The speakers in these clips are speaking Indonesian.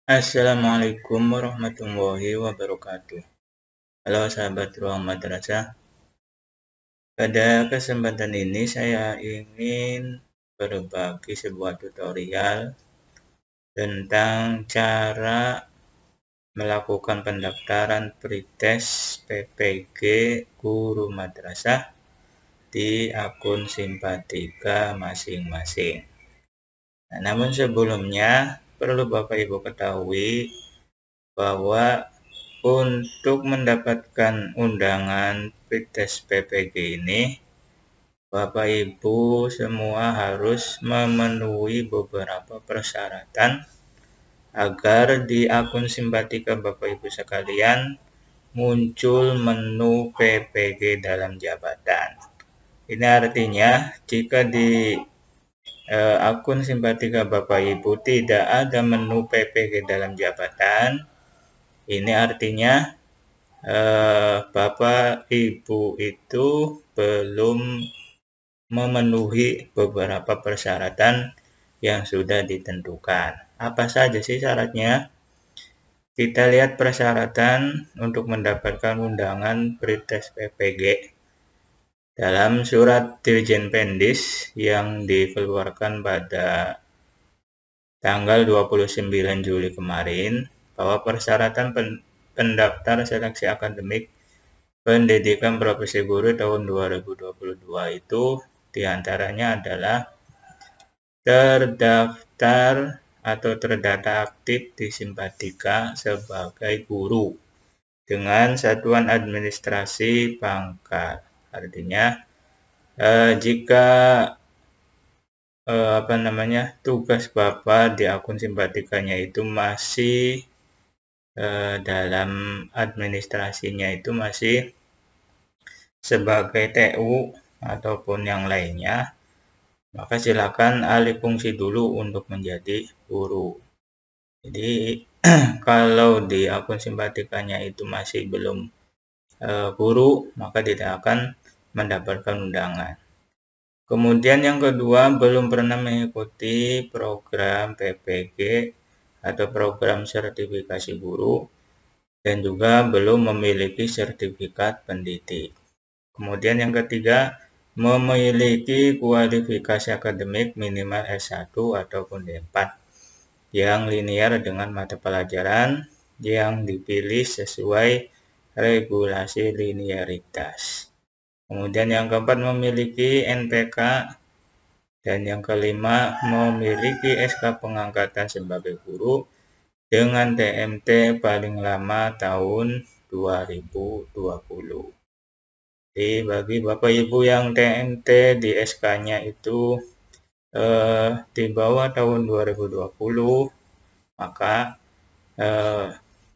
Assalamualaikum warahmatullahi wabarakatuh. Halo sahabat ruang madrasah. Pada kesempatan ini saya ingin berbagi sebuah tutorial tentang cara melakukan pendaftaran pretest PPG guru madrasah di akun Simpatika masing-masing. Namun sebelumnya perlu Bapak Ibu ketahui bahwa untuk mendapatkan undangan pretest PPG ini, Bapak Ibu semua harus memenuhi beberapa persyaratan agar di akun Simpatika Bapak Ibu sekalian muncul menu PPG dalam jabatan. Ini artinya jika di akun Simpatika Bapak Ibu tidak ada menu PPG dalam jabatan, ini artinya Bapak Ibu itu belum memenuhi beberapa persyaratan yang sudah ditentukan. Apa saja sih syaratnya? Kita lihat persyaratan untuk mendapatkan undangan pretest PPG dalam surat Dirjen Pendis yang dikeluarkan pada tanggal 29 Juli kemarin, bahwa persyaratan pendaftar seleksi akademik pendidikan profesi guru tahun 2022 itu diantaranya adalah terdaftar atau terdata aktif di Simpatika sebagai guru dengan satuan administrasi pangkat. Artinya jika tugas Bapak di akun Simpatikanya itu masih dalam administrasinya itu masih sebagai TU ataupun yang lainnya, maka silakan alih fungsi dulu untuk menjadi guru. Jadi kalau di akun Simpatikanya itu masih belum guru, maka tidak akan mendapatkan undangan. Kemudian yang kedua, belum pernah mengikuti program PPG atau program sertifikasi guru dan juga belum memiliki sertifikat pendidik. Kemudian yang ketiga, memiliki kualifikasi akademik minimal S1 ataupun D4 yang linear dengan mata pelajaran yang dipilih sesuai regulasi linearitas. Kemudian yang keempat, memiliki NPK, dan yang kelima, memiliki SK pengangkatan sebagai guru dengan TMT paling lama tahun 2020. Jadi bagi Bapak Ibu yang TMT di SK-nya itu di bawah tahun 2020, maka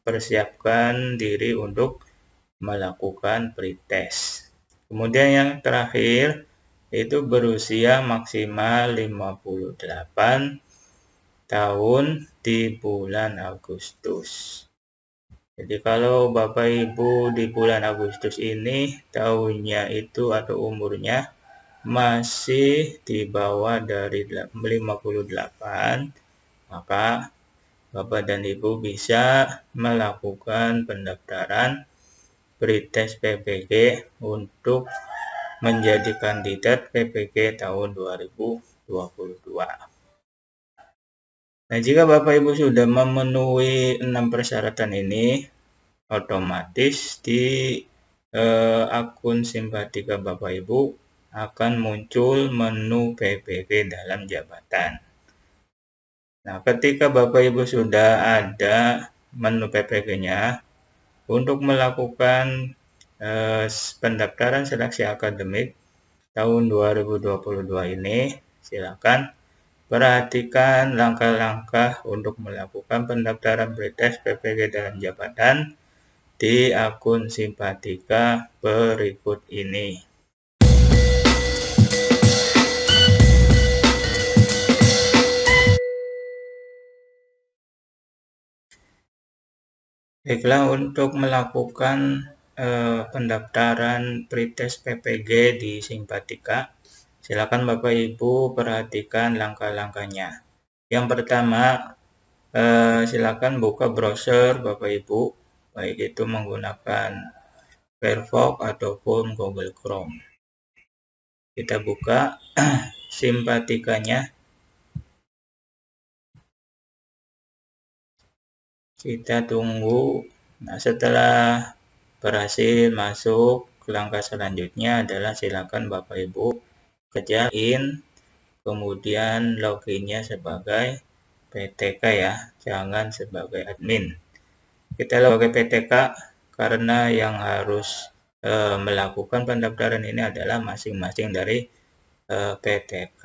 persiapkan diri untuk melakukan pretest. Kemudian yang terakhir itu berusia maksimal 58 tahun di bulan Agustus. Jadi kalau Bapak Ibu di bulan Agustus ini tahunnya itu atau umurnya masih di bawah dari 58, maka Bapak dan Ibu bisa melakukan pendaftaran pretest PPG untuk menjadi kandidat PPG tahun 2022. Nah, jika Bapak Ibu sudah memenuhi 6 persyaratan ini, otomatis di akun Simpatika Bapak Ibu akan muncul menu PPG dalam jabatan. Nah, ketika Bapak Ibu sudah ada menu PPG-nya, untuk melakukan pendaftaran seleksi akademik tahun 2022 ini, silakan perhatikan langkah-langkah untuk melakukan pendaftaran pretest PPG dalam jabatan di akun Simpatika berikut ini. Baiklah, untuk melakukan pendaftaran pretest PPG di Simpatika, silakan Bapak Ibu perhatikan langkah-langkahnya. Yang pertama, silakan buka browser Bapak Ibu, baik itu menggunakan Firefox ataupun Google Chrome. Kita buka simpatikanya. Kita tunggu. Nah, setelah berhasil masuk, langkah selanjutnya adalah silakan Bapak Ibu kerjain, kemudian loginnya sebagai PTK ya, jangan sebagai admin. Kita sebagai PTK karena yang harus melakukan pendaftaran ini adalah masing-masing dari PTK.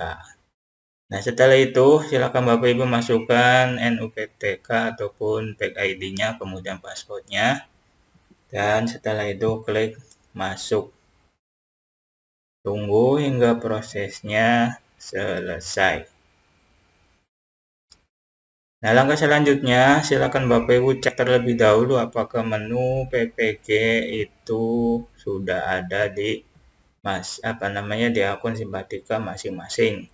Nah, setelah itu silakan Bapak Ibu masukkan NUPTK ataupun PEK ID-nya, kemudian password-nya. Dan setelah itu klik masuk. Tunggu hingga prosesnya selesai. Nah, langkah selanjutnya silakan Bapak Ibu cek terlebih dahulu apakah menu PPG itu sudah ada di di akun Simpatika masing-masing.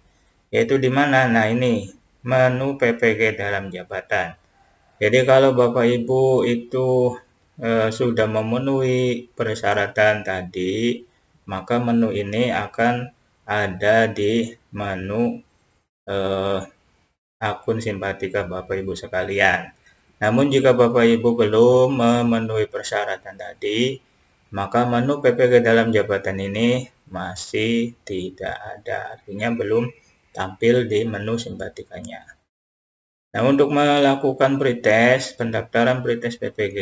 Yaitu di mana? Nah, ini menu PPG dalam jabatan. Jadi kalau Bapak Ibu itu sudah memenuhi persyaratan tadi, maka menu ini akan ada di menu akun Simpatika Bapak Ibu sekalian. Namun jika Bapak Ibu belum memenuhi persyaratan tadi, maka menu PPG dalam jabatan ini masih tidak ada, artinya belum tampil di menu Simpatikanya. Nah, untuk melakukan pretest, pendaftaran pretest PPG,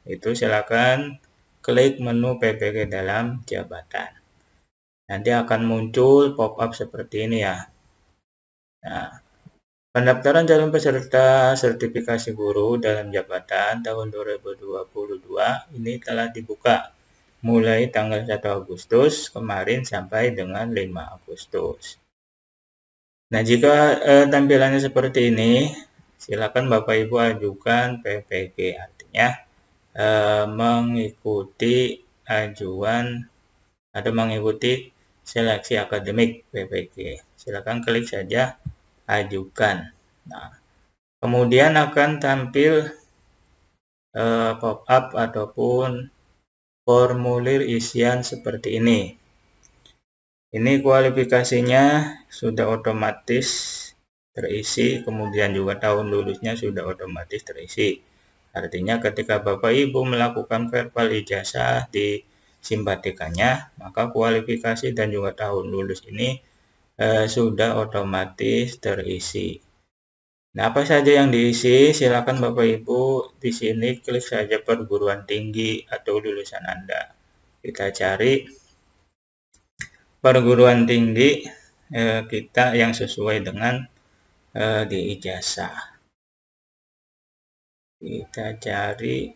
itu silakan klik menu PPG dalam jabatan. Nanti akan muncul pop-up seperti ini ya. Nah, pendaftaran calon peserta sertifikasi guru dalam jabatan tahun 2022 ini telah dibuka mulai tanggal 1 Agustus kemarin sampai dengan 5 Agustus. Nah, jika tampilannya seperti ini, silakan Bapak Ibu ajukan PPG, artinya mengikuti ajuan atau mengikuti seleksi akademik PPG. Silakan klik saja ajukan. Nah, kemudian akan tampil pop-up ataupun formulir isian seperti ini. Ini kualifikasinya sudah otomatis terisi, kemudian juga tahun lulusnya sudah otomatis terisi. Artinya ketika Bapak Ibu melakukan verbal ijazah di Simpatikanya, maka kualifikasi dan juga tahun lulus ini sudah otomatis terisi. Nah, apa saja yang diisi? Silakan Bapak Ibu di sini klik saja perguruan tinggi atau lulusan Anda. Kita cari perguruan tinggi kita yang sesuai dengan di ijazah. Kita cari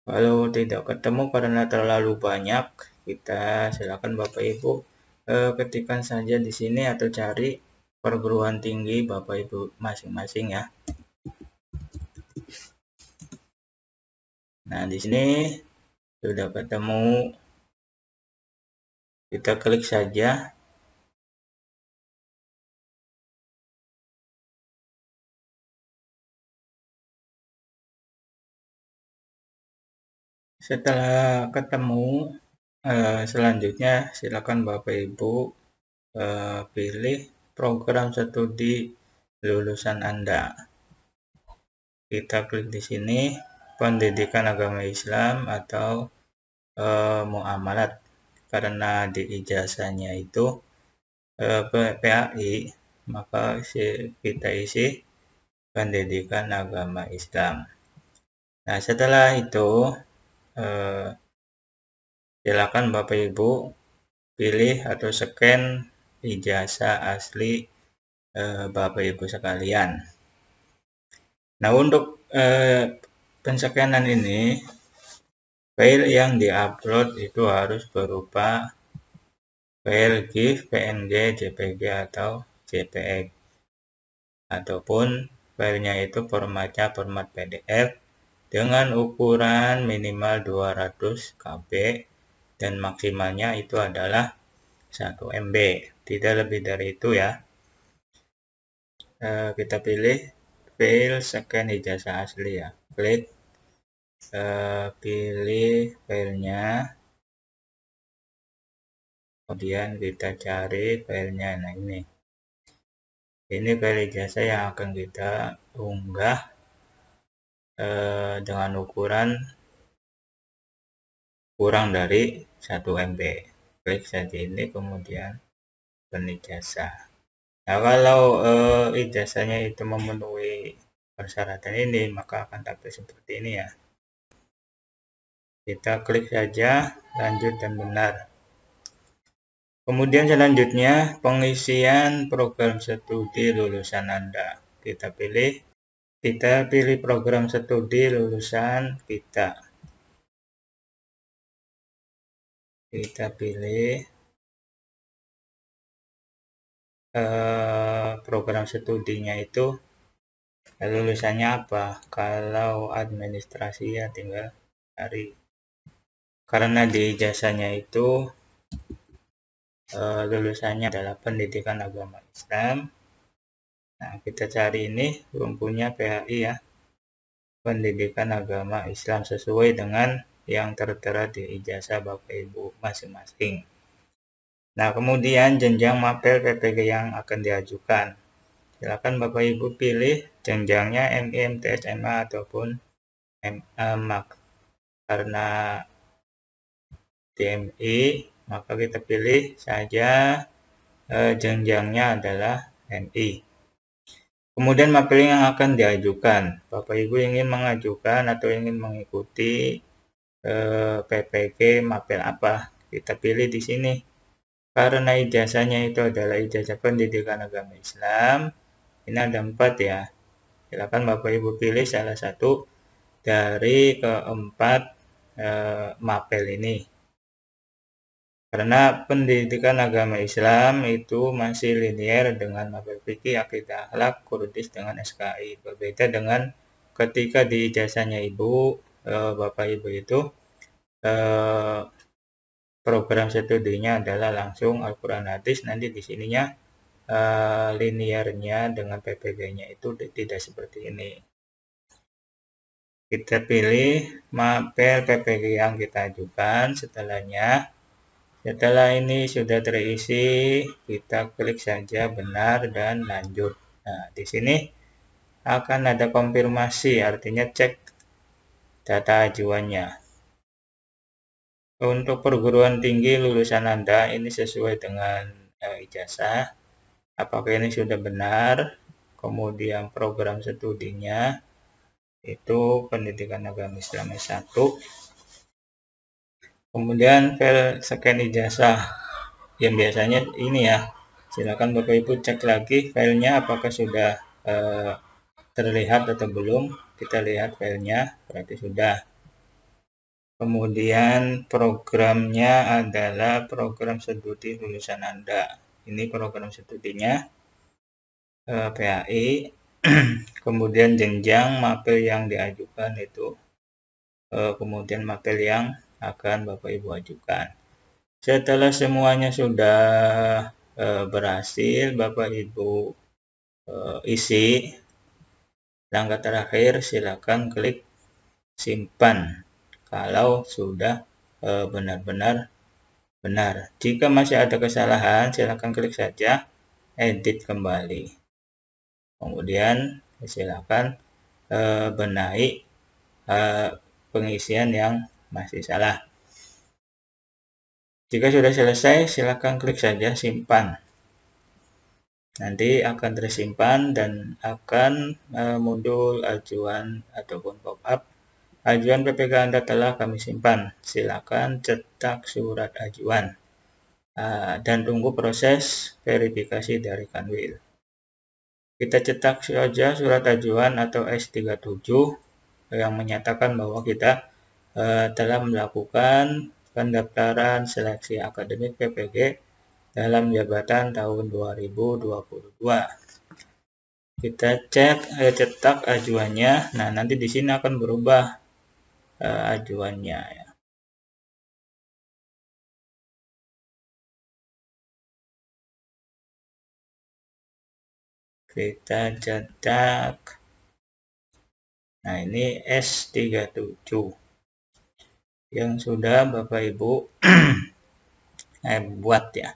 kalau tidak ketemu karena terlalu banyak, kita silakan Bapak Ibu ketikkan saja di sini atau cari perguruan tinggi Bapak Ibu masing-masing ya. Nah, di sini sudah ketemu. Kita klik saja. Setelah ketemu, selanjutnya silakan Bapak Ibu pilih program studi lulusan Anda. Kita klik di sini pendidikan agama Islam atau muamalat, karena di ijazahnya itu PAI, maka kita isi pendidikan agama Islam. Nah, setelah itu silakan Bapak Ibu pilih atau scan ijazah asli Bapak Ibu sekalian. Nah, untuk penskanan ini File yang diupload itu harus berupa file GIF, PNG, JPG, atau JPEG. Ataupun filenya itu formatnya format PDF dengan ukuran minimal 200 KB dan maksimalnya itu adalah 1 MB. Tidak lebih dari itu ya. Kita pilih file scan ijazah asli ya. Klik, pilih filenya. Kemudian kita cari filenya. Nah ini file ijazah yang akan kita unggah dengan ukuran kurang dari 1 MB. Klik saja ini, kemudian penijazah. Nah, kalau ijazahnya itu memenuhi persyaratan ini, maka akan tampil seperti ini ya. Kita klik saja lanjut dan benar. Kemudian selanjutnya pengisian program studi lulusan Anda. Kita pilih program studi lulusan kita. Kita pilih program studinya itu lulusannya apa. Kalau administrasi ya tinggal cari. Karena di ijazahnya itu lulusannya adalah pendidikan agama Islam. Nah, kita cari ini belum punya PHI ya, pendidikan agama Islam, sesuai dengan yang tertera di ijazah Bapak Ibu masing-masing. Nah, kemudian jenjang mapel PPG yang akan diajukan. Silakan Bapak Ibu pilih jenjangnya MI, MTS, MA ataupun MAK. Karena DMI, maka kita pilih saja jenjangnya adalah MI. Kemudian mapel yang akan diajukan. Bapak Ibu ingin mengajukan atau ingin mengikuti PPG mapel apa? Kita pilih di sini. Karena ijazahnya itu adalah ijazah pendidikan agama Islam. Ini ada 4 ya. Silakan Bapak Ibu pilih salah satu dari keempat mapel ini. Karena pendidikan agama Islam itu masih linear dengan mapel fikih, akidah, akhlak, Qurdis dengan SKI. Berbeda dengan ketika di ijazahnya Bapak Ibu itu program studinya adalah langsung Al-Quran hadis. Nanti di sininya linearnya dengan PPG-nya itu tidak seperti ini. Kita pilih mapel PPG yang kita ajukan. Setelah ini sudah terisi, kita klik saja benar dan lanjut. Nah, di sini akan ada konfirmasi, artinya cek data ajuannya. Untuk perguruan tinggi lulusan Anda ini sesuai dengan ijazah. Apakah ini sudah benar? Kemudian program studinya itu pendidikan agama Islam S1. Kemudian file scan ijazah yang biasanya ini ya. Silakan Bapak Ibu cek lagi filenya apakah sudah terlihat atau belum. Kita lihat filenya, berarti sudah. Kemudian programnya adalah program studi lulusan Anda. Ini program studinya PHI. Kemudian jenjang mapel yang diajukan itu, kemudian mapel yang akan Bapak Ibu ajukan. Setelah semuanya sudah berhasil Bapak Ibu isi, langkah terakhir silakan klik simpan kalau sudah benar-benar benar. Jika masih ada kesalahan, silakan klik saja edit kembali. Kemudian silakan benahi pengisian yang masih salah. Jika sudah selesai, silakan klik saja simpan. Nanti akan tersimpan dan akan muncul ajuan ataupun pop-up. Ajuan PPG Anda telah kami simpan. Silakan cetak surat ajuan dan tunggu proses verifikasi dari Kanwil. Kita cetak saja surat ajuan atau S37 yang menyatakan bahwa kita telah melakukan pendaftaran seleksi akademik PPG dalam jabatan tahun 2022. Kita cetak ajuannya. Nah, nanti di sini akan berubah ajuannya ya. Kita cetak. Nah, ini S37 yang sudah Bapak Ibu buat ya.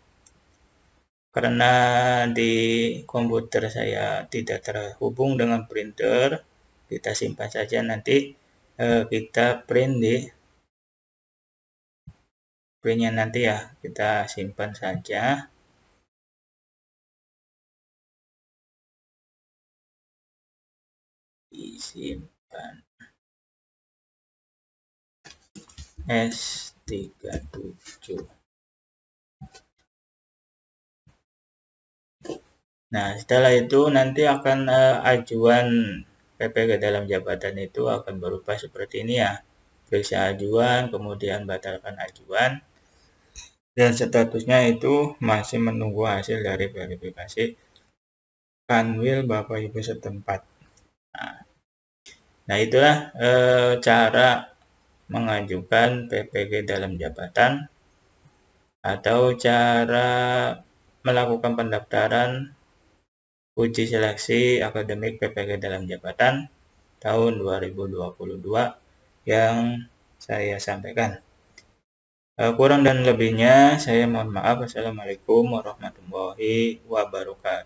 Karena di komputer saya tidak terhubung dengan printer, kita simpan saja, nanti kita printnya nanti ya, kita simpan saja. Disimpan S37. Nah, setelah itu nanti akan ajuan PPG dalam jabatan itu akan berupa seperti ini ya. Periksa ajuan, kemudian batalkan ajuan. Dan statusnya itu masih menunggu hasil dari verifikasi Kanwil Bapak Ibu setempat. Nah, itulah cara mengajukan PPG dalam jabatan atau cara melakukan pendaftaran uji seleksi akademik PPG dalam jabatan tahun 2022 yang saya sampaikan. Kurang dan lebihnya saya mohon maaf. Assalamualaikum warahmatullahi wabarakatuh.